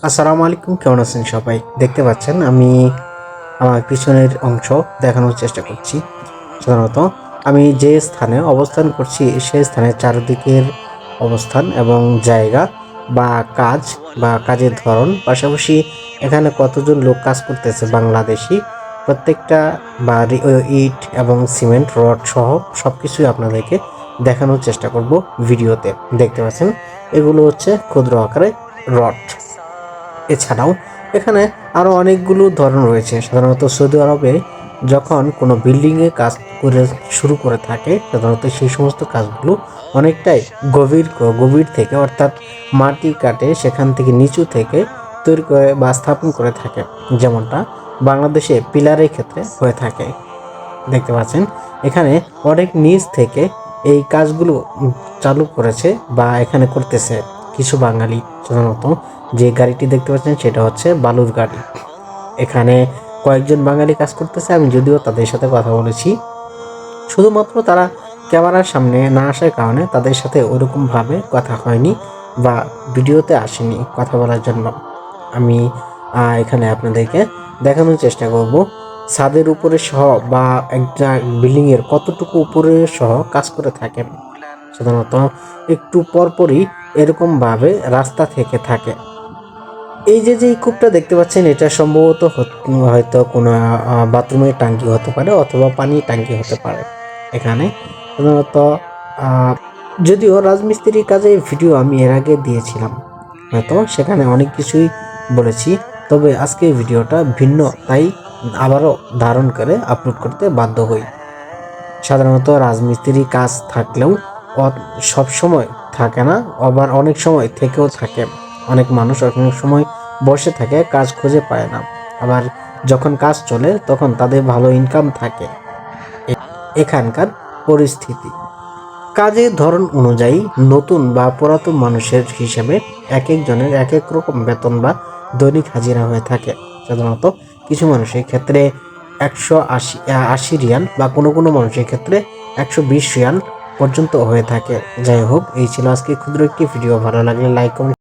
আসসালামু আলাইকুম, কেমন আছেন সবাই? দেখতে পাচ্ছেন আমি আমার পিছনের অংশ দেখানোর চেষ্টা করছি। সাধারণত আমি যে স্থানে অবস্থান করছি সেই স্থানের চারিদিকের অবস্থান এবং জায়গা বা কাজ বা কাজের ধরন, পাশাপাশি এখানে কতজন লোক কাজ করতেছে বাংলাদেশি, প্রত্যেকটা বা ইট এবং সিমেন্ট রড সহ সব কিছুই আপনাদেরকে দেখানোর চেষ্টা করব ভিডিওতে। দেখতে পাচ্ছেন এগুলো হচ্ছে ক্ষুদ্র আকারে রড। এছাড়াও এখানে আরও অনেকগুলো ধরন রয়েছে। সাধারণত সৌদি আরবে যখন কোনো বিল্ডিংয়ে কাজ করে শুরু করে থাকে, সাধারণত সেই সমস্ত কাজগুলো অনেকটাই গভীর থেকে, অর্থাৎ মাটি কাটে সেখান থেকে নিচু থেকে তৈরি করে বা স্থাপন করে থাকে, যেমনটা বাংলাদেশে পিলারের ক্ষেত্রে হয়ে থাকে। দেখতে পাচ্ছেন এখানে অনেক নিচ থেকে এই কাজগুলো চালু করেছে বা এখানে করতেছে কিছু বাঙালি। সাধারণত যে গাড়িটি দেখতে পাচ্ছেন সেটা হচ্ছে বালুর গাড়ি। এখানে কয়েকজন বাঙালি কাজ করতেছে, আমি যদিও তাদের সাথে কথা বলেছি, শুধুমাত্র তারা ক্যামেরার সামনে না আসার কারণে তাদের সাথে ওরকমভাবে কথা হয়নি বা ভিডিওতে আসেনি কথা বলার জন্য। আমি এখানে আপনাদেরকে দেখানোর চেষ্টা করব ছাদের উপরে সহ বা একটা বিল্ডিংয়ের কতটুকু উপরে সহ কাজ করে থাকেন। সাধারণত একটু পরপরই এরকমভাবে রাস্তা থেকে থাকে। এই যে কূপটা দেখতে পাচ্ছেন, এটা সম্ভবত হয়তো কোনো বাথরুমের ট্যাঙ্কি হতে পারে অথবা পানির ট্যাঙ্কি হতে পারে। এখানে সাধারণত যদিও রাজমিস্ত্রির কাজের ভিডিও আমি এর আগে দিয়েছিলাম, হয়তো সেখানে অনেক কিছুই বলেছি, তবে আজকে ভিডিওটা ভিন্ন, তাই আবারও ধারণ করে আপলোড করতে বাধ্য হই। সাধারণত রাজমিস্ত্রির কাজ থাকলেও সব সময় থাকে না, আবার অনেক সময় থেকেও থাকে। অনেক মানুষ অনেক সময় বসে থাকে, কাজ খুঁজে পায় না, আবার যখন কাজ চলে তখন তাদের ভালো ইনকাম থাকে। এখানকার পরিস্থিতি কাজের ধরন অনুযায়ী নতুন বা পুরাতন মানুষের হিসেবে এক একজনের এক এক রকম বেতন বা দৈনিক হাজিরা হয়ে থাকে। সাধারণত কিছু মানুষের ক্ষেত্রে 180 রিয়াল বা কোনো মানুষের ক্ষেত্রে 120 রিয়াল পর্যন্ত হয়ে থাকে। যাই হোক, এই ছিল আজকে ক্ষুদ্র একটি ভিডিও। ভালো লাগলে লাইক কমেন্ট